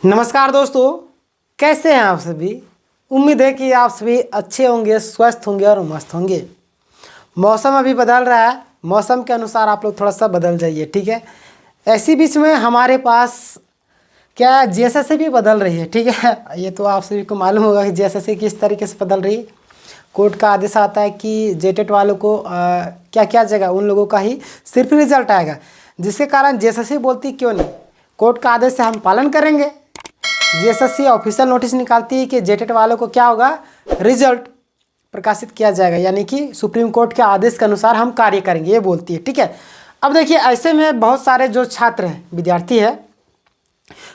नमस्कार दोस्तों, कैसे हैं आप सभी। उम्मीद है कि आप सभी अच्छे होंगे, स्वस्थ होंगे और मस्त होंगे। मौसम अभी बदल रहा है, मौसम के अनुसार आप लोग थोड़ा सा बदल जाइए, ठीक है। ऐसी बीच में हमारे पास क्या जीएसएससी भी बदल रही है, ठीक है। ये तो आप सभी को मालूम होगा कि जीएसएससी किस तरीके से बदल रही है। कोर्ट का आदेश आता है कि जेटेट वालों को क्या क्या जगह उन लोगों का ही सिर्फ रिजल्ट आएगा, जिसके कारण जीएसएससी बोलती क्यों नहीं, कोर्ट का आदेश से हम पालन करेंगे। जीएसएससी ऑफिशियल नोटिस निकालती है कि जेटेट वालों को क्या होगा, रिजल्ट प्रकाशित किया जाएगा, यानी कि सुप्रीम कोर्ट के आदेश के अनुसार हम कार्य करेंगे, ये बोलती है, ठीक है। अब देखिए, ऐसे में बहुत सारे जो छात्र हैं, विद्यार्थी है,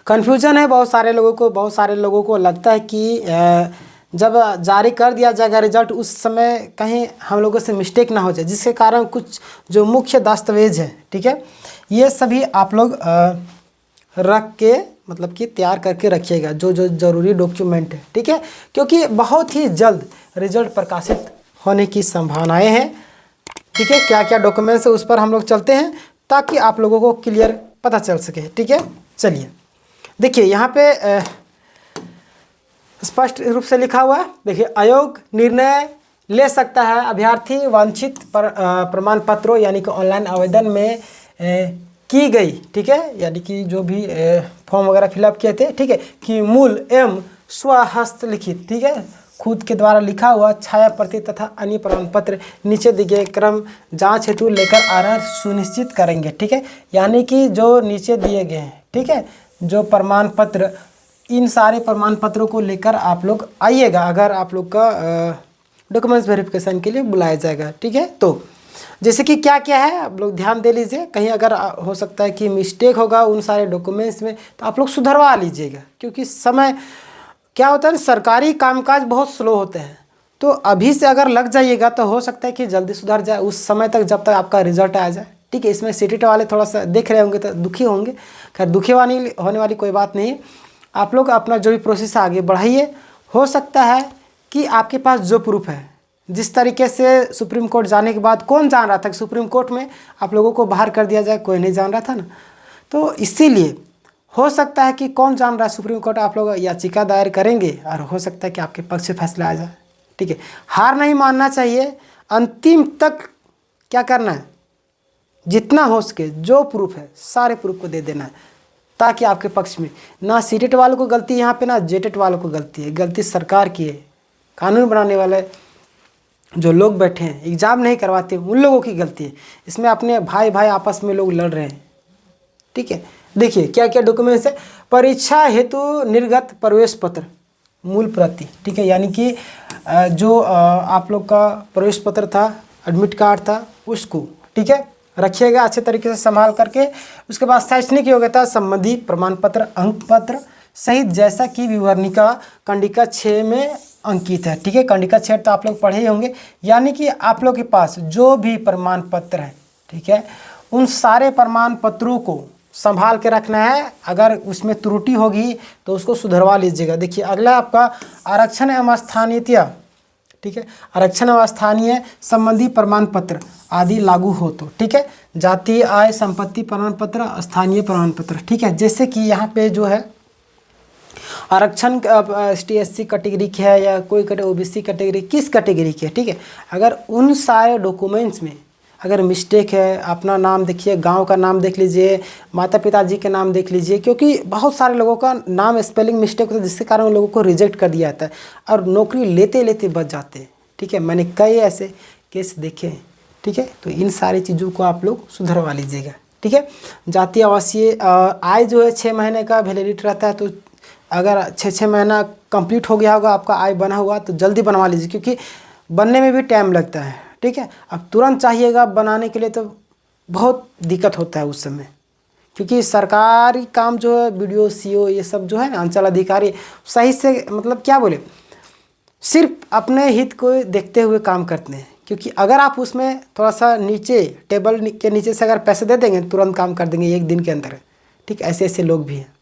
कन्फ्यूजन है बहुत सारे लोगों को लगता है कि जब जारी कर दिया जाएगा रिजल्ट, उस समय कहीं हम लोगों से मिस्टेक ना हो जाए, जिसके कारण कुछ जो मुख्य दस्तावेज है, ठीक है, ये सभी आप लोग रख के मतलब कि तैयार करके रखिएगा, जो जो ज़रूरी डॉक्यूमेंट है, ठीक है, क्योंकि बहुत ही जल्द रिजल्ट प्रकाशित होने की संभावनाएं हैं, ठीक है। क्या क्या डॉक्यूमेंट्स है उस पर हम लोग चलते हैं ताकि आप लोगों को क्लियर पता चल सके, ठीक है। चलिए देखिए, यहाँ पे स्पष्ट रूप से लिखा हुआ है। देखिए, आयोग निर्णय ले सकता है अभ्यर्थी वांछित प्रमाण पत्रों यानी कि ऑनलाइन आवेदन में की गई, ठीक है, यानी कि जो भी फॉर्म वगैरह फिलअप किए थे, ठीक है, कि मूल एवं स्वहस्तलिखित, ठीक है, खुद के द्वारा लिखा हुआ छाया प्रति तथा अन्य प्रमाण पत्र नीचे दिए गए क्रम जांच हेतु लेकर आना सुनिश्चित करेंगे, ठीक है। यानी कि जो नीचे दिए गए हैं, ठीक है, जो प्रमाण पत्र, इन सारे प्रमाण पत्रों को लेकर आप लोग आइएगा, अगर आप लोग का डॉक्यूमेंट्स वेरिफिकेशन के लिए बुलाया जाएगा, ठीक है। तो जैसे कि क्या क्या है आप लोग ध्यान दे लीजिए, कहीं अगर हो सकता है कि मिस्टेक होगा उन सारे डॉक्यूमेंट्स में, तो आप लोग सुधरवा लीजिएगा, क्योंकि समय क्या होता है ना, सरकारी कामकाज बहुत स्लो होते हैं, तो अभी से अगर लग जाइएगा तो हो सकता है कि जल्दी सुधर जाए उस समय तक, जब तक आपका रिजल्ट आ जाए, ठीक है। इसमें सीटेट वाले थोड़ा सा देख रहे होंगे तो दुखी होंगे, खैर दुखी होने वाली कोई बात नहीं। आप लोग अपना जो भी प्रोसेस आगे बढ़ाइए। हो सकता है कि आपके पास जो प्रूफ है, जिस तरीके से सुप्रीम कोर्ट जाने के बाद कौन जान रहा था कि सुप्रीम कोर्ट में आप लोगों को बाहर कर दिया जाए, कोई नहीं जान रहा था ना, तो इसीलिए हो सकता है कि कौन जान रहा है सुप्रीम कोर्ट, आप लोग याचिका दायर करेंगे और हो सकता है कि आपके पक्ष से फैसला आ जाए, ठीक है। हार नहीं मानना चाहिए, अंतिम तक क्या करना है, जितना हो सके जो प्रूफ है सारे प्रूफ को दे देना है, ताकि आपके पक्ष में ना सीटेट वालों को गलती यहाँ पे ना जेटेट वालों को गलती है, गलती सरकार की है, कानून बनाने वाले जो लोग बैठे हैं एग्ज़ाम नहीं करवाते उन लोगों की गलती है। इसमें अपने भाई भाई आपस में लोग लड़ रहे हैं, ठीक है। देखिए क्या क्या डॉक्यूमेंट्स है, परीक्षा हेतु निर्गत प्रवेश पत्र मूल प्रति, ठीक है, यानी कि जो आप लोग का प्रवेश पत्र था, एडमिट कार्ड था, उसको, ठीक है, रखिएगा अच्छे तरीके से संभाल करके। उसके बाद शैक्षणिक योग्यता संबंधी प्रमाण पत्र, अंक पत्र सहित जैसा कि विवरणिका कंडिका 6 में अंकित है, ठीक है। कंडिका 6 तो आप लोग पढ़े ही होंगे, यानी कि आप लोग के पास जो भी प्रमाण पत्र है, ठीक है, उन सारे प्रमाण पत्रों को संभाल के रखना है। अगर उसमें त्रुटि होगी तो उसको सुधरवा लीजिएगा। देखिए अगला आपका आरक्षण एवं स्थानीयता, ठीक है, आरक्षण एवं स्थानीय संबंधी प्रमाण पत्र आदि लागू हो तो, ठीक है, जातीय आय संपत्ति प्रमाण पत्र, स्थानीय प्रमाण पत्र, ठीक है। जैसे कि यहाँ पे जो है आरक्षण ST SC कैटेगरी की है या कोई OBC कैटेगरी, किस कैटेगरी की है, ठीक है, अगर उन सारे डॉक्यूमेंट्स में अगर मिस्टेक है, अपना नाम देखिए, गांव का नाम देख लीजिए, माता पिताजी के नाम देख लीजिए, क्योंकि बहुत सारे लोगों का नाम स्पेलिंग मिस्टेक होता है, जिसके कारण उन लोगों को रिजेक्ट कर दिया जाता है और नौकरी लेते लेते बच जाते हैं, ठीक है। मैंने कई ऐसे केस देखे हैं, ठीक है। तो इन सारी चीज़ों को आप लोग सुधरवा लीजिएगा, ठीक है। जातीय आवासीय आय जो है 6 महीने का वैलिडिटी रहता है, तो अगर 6 महीना कंप्लीट हो गया होगा आपका आय बना हुआ, तो जल्दी बनवा लीजिए, क्योंकि बनने में भी टाइम लगता है, ठीक है। अब तुरंत चाहिएगा बनाने के लिए तो बहुत दिक्कत होता है उस समय, क्योंकि सरकारी काम जो है BDO CO ये सब जो है ना, अंचल अधिकारी सही से मतलब क्या बोले, सिर्फ अपने हित को देखते हुए काम करते हैं, क्योंकि अगर आप उसमें थोड़ा सा नीचे टेबल के नीचे से अगर पैसे दे देंगे तुरंत काम कर देंगे 1 दिन के अंदर, ठीक, ऐसे ऐसे लोग भी हैं,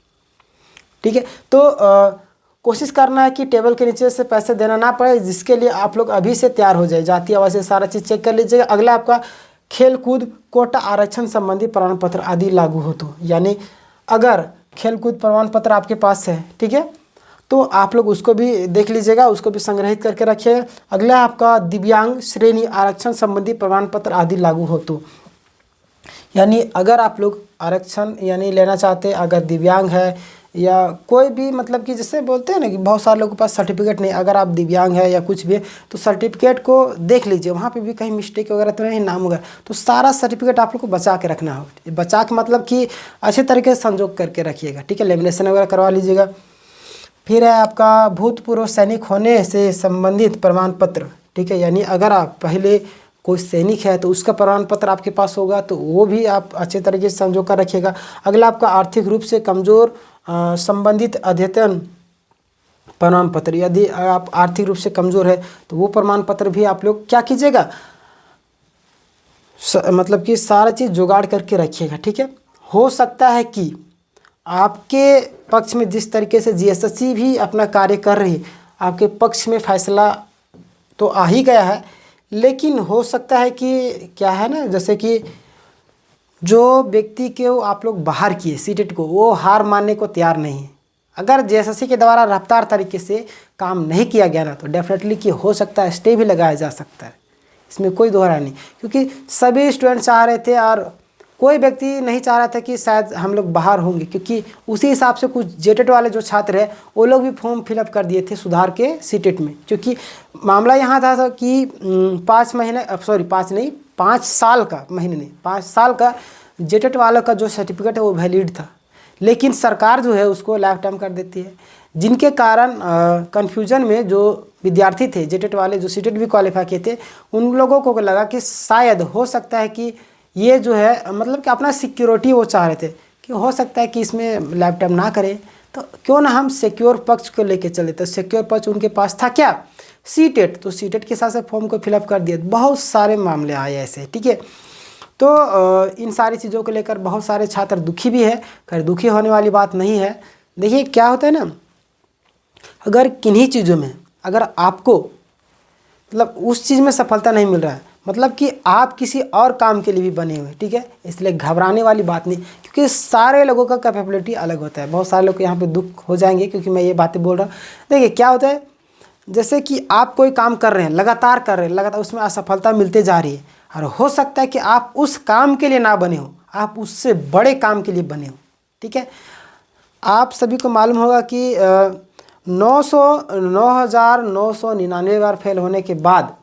ठीक है। तो कोशिश करना है कि टेबल के नीचे से पैसे देना ना पड़े, जिसके लिए आप लोग अभी से तैयार हो जाए, जातीय आवासीय सारा चीज़ चेक कर लीजिएगा। अगला आपका खेल कूद कोटा आरक्षण संबंधी प्रमाण पत्र आदि लागू हो तो, यानी अगर खेलकूद प्रमाण पत्र आपके पास है, ठीक है, तो आप लोग उसको भी देख लीजिएगा, उसको भी संग्रहित करके रखिए। अगला आपका दिव्यांग श्रेणी आरक्षण संबंधी प्रमाण पत्र आदि लागू हो तो, यानी अगर आप लोग आरक्षण यानी लेना चाहते, अगर दिव्यांग है या कोई भी मतलब कि जैसे बोलते हैं ना कि बहुत सारे लोगों के पास सर्टिफिकेट नहीं, अगर आप दिव्यांग है या कुछ भी है तो सर्टिफिकेट को देख लीजिए, वहाँ पे भी कहीं मिस्टेक वगैरह तो नहीं, नाम वगैरह, तो सारा सर्टिफिकेट आप लोग को बचा के रखना हो। बचा के मतलब कि अच्छे तरीके से संजोग करके रखिएगा, ठीक है, लेमिनेशन वगैरह करवा लीजिएगा। फिर है आपका भूतपूर्व सैनिक होने से संबंधित प्रमाण पत्र, ठीक है, यानी अगर आप पहले कोई सैनिक है तो उसका प्रमाण पत्र आपके पास होगा तो वो भी आप अच्छे तरीके से संजो कर रखिएगा। अगला आपका आर्थिक रूप से कमज़ोर संबंधित अद्यतन प्रमाण पत्र, यदि आप आर्थिक रूप से कमज़ोर है तो वो प्रमाण पत्र भी आप लोग क्या कीजिएगा, मतलब कि सारा चीज़ जुगाड़ करके रखिएगा, ठीक है। हो सकता है कि आपके पक्ष में जिस तरीके से जीएसएससी भी अपना कार्य कर रही, आपके पक्ष में फैसला तो आ ही गया है, लेकिन हो सकता है कि क्या है ना, जैसे कि जो व्यक्ति को आप लोग बाहर किए सीटेट को, वो हार मानने को तैयार नहीं है। अगर जेएसएससी के द्वारा रफ्तार तरीके से काम नहीं किया गया ना तो डेफिनेटली कि हो सकता है स्टे भी लगाया जा सकता है, इसमें कोई दोहरा नहीं, क्योंकि सभी स्टूडेंट चाह रहे थे और कोई व्यक्ति नहीं चाह रहा था कि शायद हम लोग बाहर होंगे, क्योंकि उसी हिसाब से कुछ जेटेट वाले जो छात्र हैं वो लोग भी फॉर्म फिलअप कर दिए थे सुधार के सीटेट में, क्योंकि मामला यहाँ था कि 5 साल का, महीने नहीं 5 साल का जेटेट वालों का जो सर्टिफिकेट है वो वैलिड था, लेकिन सरकार जो है उसको लाइफ टाइम कर देती है, जिनके कारण कन्फ्यूजन में जो विद्यार्थी थे जेटेट वाले जो सीटेट भी क्वालिफाई किए थे, उन लोगों को लगा कि शायद हो सकता है कि ये जो है मतलब कि अपना सिक्योरिटी वो चाह रहे थे कि हो सकता है कि इसमें लाइफ टाइम ना करें तो क्यों ना हम सिक्योर पक्ष को लेके चले। तो सिक्योर पक्ष उनके पास था क्या, सीटेट, तो सीटेट के साथ फॉर्म को फिलअप कर दिया। बहुत सारे मामले आए ऐसे, ठीक है। तो इन सारी चीज़ों को लेकर बहुत सारे छात्र दुखी भी है, खैर दुखी होने वाली बात नहीं है। देखिए क्या होता है ना, अगर किन्हीं चीज़ों में अगर आपको मतलब उस चीज़ में सफलता नहीं मिल रहा है, मतलब कि आप किसी और काम के लिए भी बने हुए, ठीक है, इसलिए घबराने वाली बात नहीं, क्योंकि सारे लोगों का कैपेबिलिटी अलग होता है। बहुत सारे लोग यहाँ पे दुख हो जाएंगे क्योंकि मैं ये बातें बोल रहा हूँ। देखिए क्या होता है, जैसे कि आप कोई काम कर रहे हैं, लगातार कर रहे हैं, लगातार उसमें असफलता मिलते जा रही है, और हो सकता है कि आप उस काम के लिए ना बने हो, आप उससे बड़े काम के लिए बने हो, ठीक है। आप सभी को मालूम होगा कि 9,999 बार फेल होने के बाद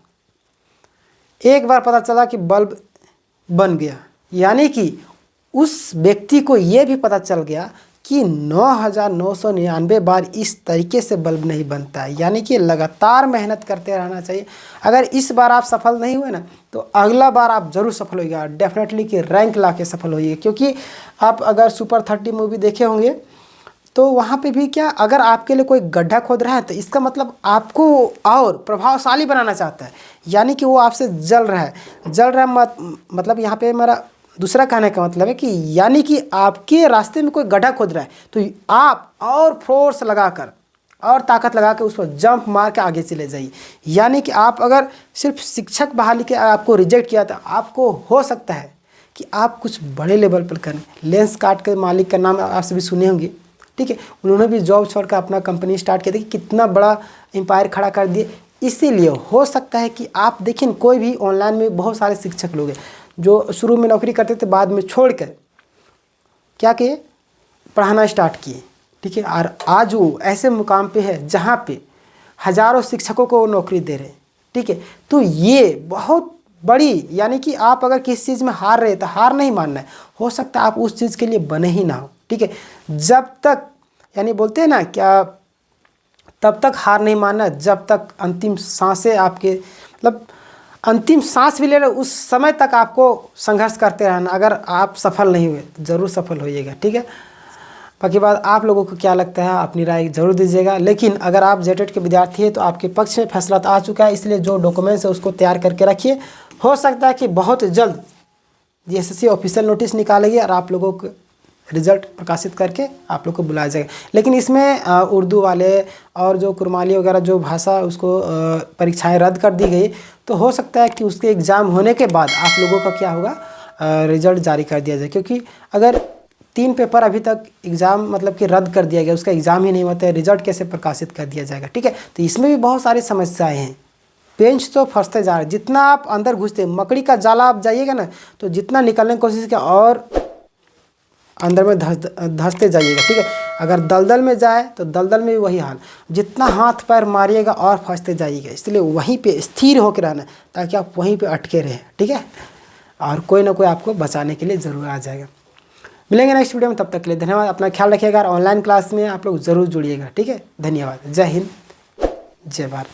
एक बार पता चला कि बल्ब बन गया, यानी कि उस व्यक्ति को यह भी पता चल गया कि 9,999 बार इस तरीके से बल्ब नहीं बनता है, यानी कि लगातार मेहनत करते रहना चाहिए। अगर इस बार आप सफल नहीं हुए ना तो अगला बार आप ज़रूर सफल होइएगा, डेफिनेटली कि रैंक ला के सफल होइएगा। क्योंकि आप अगर सुपर 30 मूवी देखे होंगे तो वहाँ पे भी क्या, अगर आपके लिए कोई गड्ढा खोद रहा है तो इसका मतलब आपको और प्रभावशाली बनाना चाहता है, यानी कि वो आपसे जल रहा है। मतलब यहाँ पे मेरा दूसरा कहने का मतलब है कि यानी कि आपके रास्ते में कोई गड्ढा खोद रहा है तो आप और फोर्स लगाकर और ताकत लगा के उस पर जंप मार के आगे चले जाइए। यानी कि आप अगर सिर्फ शिक्षक बहाली के आपको रिजेक्ट किया तो आपको हो सकता है कि आप कुछ बड़े लेवल पर करें। लेंस कार्ट के मालिक का नाम आप सभी सुने होंगे, ठीक है, उन्होंने भी जॉब छोड़कर अपना कंपनी स्टार्ट किया, देखिए कितना बड़ा एम्पायर खड़ा कर दिए। इसीलिए हो सकता है कि आप देखिए कोई भी ऑनलाइन में बहुत सारे शिक्षक लोग हैं जो शुरू में नौकरी करते थे, बाद में छोड़कर क्या किए, पढ़ाना स्टार्ट किए, ठीक है, और आज वो ऐसे मुकाम पे है जहाँ पे हज़ारों शिक्षकों को नौकरी दे रहे हैं, ठीक है। तो ये बहुत बड़ी, यानी कि आप अगर किसी चीज़ में हार रहे तो हार नहीं मानना है, हो सकता है आप उस चीज़ के लिए बने ही ना हो, ठीक है। जब तक, यानी बोलते हैं ना क्या, तब तक हार नहीं मानना जब तक अंतिम सांसें आपके मतलब अंतिम सांस भी ले रहे उस समय तक आपको संघर्ष करते रहना। अगर आप सफल नहीं हुए तो ज़रूर सफल होइएगा, ठीक है। बाकी बात आप लोगों को क्या लगता है अपनी राय ज़रूर दीजिएगा। लेकिन अगर आप जेटेट के विद्यार्थी हैं तो आपके पक्ष में फैसला तो आ चुका है, इसलिए जो डॉक्यूमेंट्स है उसको तैयार करके रखिए। हो सकता है कि बहुत जल्द जीएसएससी ऑफिशियल नोटिस निकालेगी और आप लोगों को रिजल्ट प्रकाशित करके आप लोग को बुलाया जाएगा। लेकिन इसमें उर्दू वाले और जो कुरमाली वगैरह जो भाषा उसको परीक्षाएं रद्द कर दी गई, तो हो सकता है कि उसके एग्ज़ाम होने के बाद आप लोगों का क्या होगा, रिजल्ट जारी कर दिया जाए। क्योंकि अगर 3 पेपर अभी तक एग्ज़ाम मतलब कि रद्द कर दिया गया, उसका एग्ज़ाम ही नहीं होता है, रिजल्ट कैसे प्रकाशित कर दिया जाएगा, ठीक है। तो इसमें भी बहुत सारी समस्याएं हैं। बेंच तो फंसते जा रहे हैं, जितना आप अंदर घुसते, मकड़ी का जाला आप जाइएगा ना तो जितना निकलने की कोशिश किया और अंदर में धंसते जाइएगा, ठीक है। अगर दलदल में जाए तो दलदल में भी वही हाल, जितना हाथ पैर मारिएगा और फंसते जाइएगा। इसलिए वहीं पे स्थिर होकर रहना ताकि आप वहीं पे अटके रहें, ठीक है। और कोई ना कोई आपको बचाने के लिए ज़रूर आ जाएगा। मिलेंगे नेक्स्ट वीडियो में, तब तक के लिए धन्यवाद। अपना ख्याल रखिएगा और ऑनलाइन क्लास में आप लोग ज़रूर जुड़िएगा, ठीक है। धन्यवाद। जय हिंद, जय भारत।